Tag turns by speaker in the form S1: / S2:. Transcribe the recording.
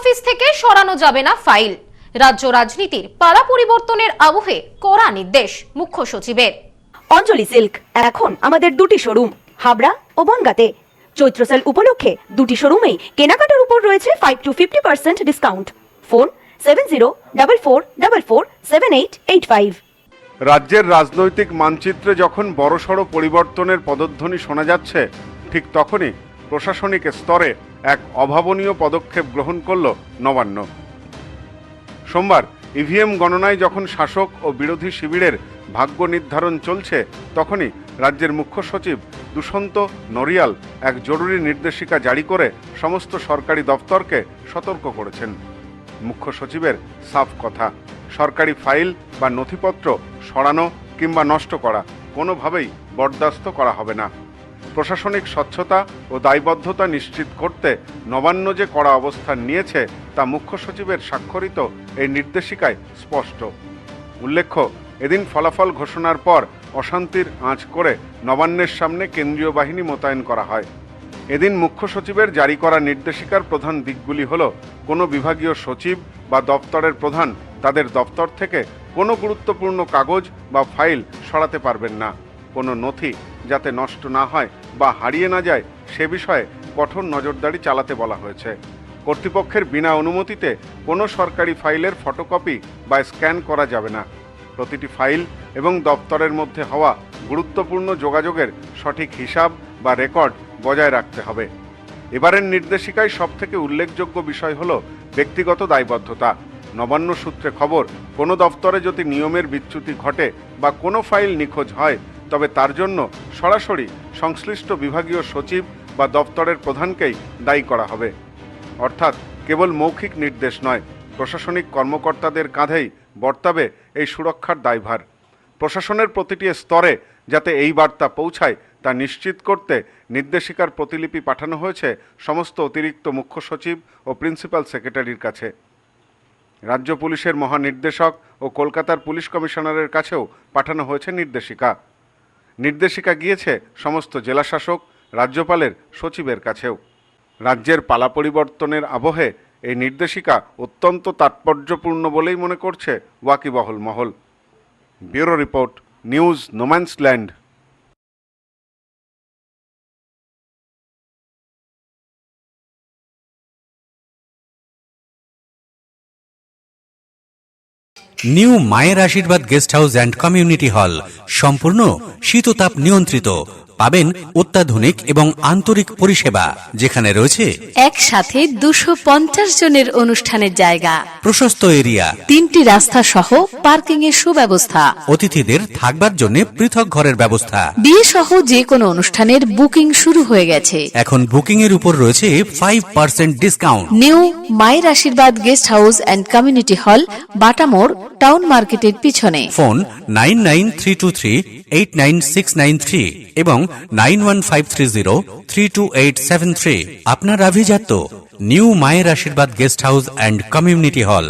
S1: Office থেকে সরানো যাবে না ফাইল। রাজ্য রাজনীতির পালা পরিবর্তনের আবহে কড়া নির্দেশ মুখ্য সচিবের।
S2: অঞ্জলি সিল্ক এখন আমাদের দুটি শোরুম হাবড়া ও বনগাঁতে। চৈত্র সেল উপলক্ষে দুটি শোরুমেই কেনাকাটার উপর রয়েছে 5 to 50% ডিসকাউন্ট। ফোন 7044447885।
S3: রাজ্যের রাজনৈতিক মানচিত্রে যখন বড়সড় পরিবর্তনের পদধ্বনি শোনা যাচ্ছে, ঠিক তখনই প্রশাসনিক স্তরে এক অভাবনীয় পদক্ষেপ গ্রহণ করল নবান্ন। সোমবার ইভিএম গণনায় যখন শাসক ও বিরোধী শিবিরের ভাগ্য নির্ধারণ চলছে, তখনই রাজ্যের মুখ্য সচিব দুষ্যন্ত নরিয়াল এক জরুরি নির্দেশিকা জারি করে সমস্ত সরকারি দপ্তরকে সতর্ক করেছেন। মুখ্য সচিবের সাফ কথা, সরকারি ফাইল বা নথিপত্র সরানো কিংবা নষ্ট করা কোনোভাবেই বরদাস্ত করা হবে না। প্রশাসনিক স্বচ্ছতা ও দায়বদ্ধতা নিশ্চিত করতে নবান্ন যে কড়া অবস্থান নিয়েছে তা মুখ্য সচিবের স্বাক্ষরিত এই নির্দেশিকায় স্পষ্ট। উল্লেখ্য, এদিন ফলাফল ঘোষণার পর অশান্তির আঁচ করে নবান্নের সামনে কেন্দ্রীয় বাহিনী মোতায়েন করা হয়। এদিন মুখ্য সচিবের জারি করা নির্দেশিকার প্রধান দিকগুলি হল, কোনো বিভাগীয় সচিব বা দপ্তরের প্রধান তাদের দপ্তর থেকে কোনো গুরুত্বপূর্ণ কাগজ বা ফাইল সরাতে পারবেন না। কোনো নথি যাতে নষ্ট না হয় বা হারিয়ে না যায় সে বিষয়ে কঠোর নজরদারি চালাতে বলা হয়েছে। কর্তৃপক্ষের বিনা অনুমতিতে কোনো সরকারি ফাইলের ফটোকপি বা স্ক্যান করা যাবে না। প্রতিটি ফাইল এবং দপ্তরের মধ্যে হওয়া গুরুত্বপূর্ণ যোগাযোগের সঠিক হিসাব বা রেকর্ড বজায় রাখতে হবে। এবারের নির্দেশিকায় সবথেকে উল্লেখযোগ্য বিষয় হল ব্যক্তিগত দায়বদ্ধতা। নবান্ন সূত্রে খবর, কোনো দপ্তরে যদি নিয়মের বিচ্যুতি ঘটে বা কোনো ফাইল নিখোঁজ হয়, তবে তার জন্য সরাসরি সংশ্লিষ্ট বিভাগীয় সচিব বা দপ্তরের প্রধানকেই দায়ী করা হবে। অর্থাৎ কেবল মৌখিক নির্দেশ নয়, প্রশাসনিক কর্মকর্তাদের কাঁধেই বর্তাবে এই সুরক্ষার দায়ভার। প্রশাসনের প্রতিটি স্তরে যাতে এই বার্তা পৌঁছায় তা নিশ্চিত করতে নির্দেশিকার প্রতিলিপি পাঠানো হয়েছে সমস্ত অতিরিক্ত মুখ্য সচিব ও প্রিন্সিপাল সেক্রেটারির কাছে। রাজ্য পুলিশের মহানির্দেশক ও কলকাতার পুলিশ কমিশনারের কাছেও পাঠানো হয়েছে নির্দেশিকা। নির্দেশিকা গিয়েছে সমস্ত জেলাশাসক, রাজ্যপালের সচিবের কাছেও। রাজ্যের পালা পরিবর্তনের আবহে এই নির্দেশিকা অত্যন্ত তাৎপর্যপূর্ণ বলেই মনে করছে ওয়াকিবহল মহল। Bureau report, news no man's land.
S4: New মায়ের আশীর্বাদ guest house and community hall সম্পূর্ণ শীততাপ নিয়ন্ত্রিত। পাবেন অত্যাধুনিক এবং আন্তরিক পরিষেবা, যেখানে রয়েছে
S5: একসাথে 250 জনের অনুষ্ঠানের জায়গা,
S4: প্রশস্ত এরিয়া,
S5: 3টি রাস্তা সহ পার্কিং এর সুব্যবস্থা,
S4: অতিথিদের থাকবার জন্য পৃথক ঘরের ব্যবস্থা।
S5: বিয়ে সহ যে কোনো অনুষ্ঠানের বুকিং শুরু হয়ে গেছে।
S4: এখন বুকিং এর উপর রয়েছে 5% ডিসকাউন্ট।
S5: নিউ মায়ের আশীর্বাদ guest house and community hall, বাটামোড়, town মার্কেটের পিছনে।
S4: ফোন 9932389693 এবং 9153032873। আপনার আভিজাত্য নিউ মায়ের আশীর্বাদ guest house and community hall.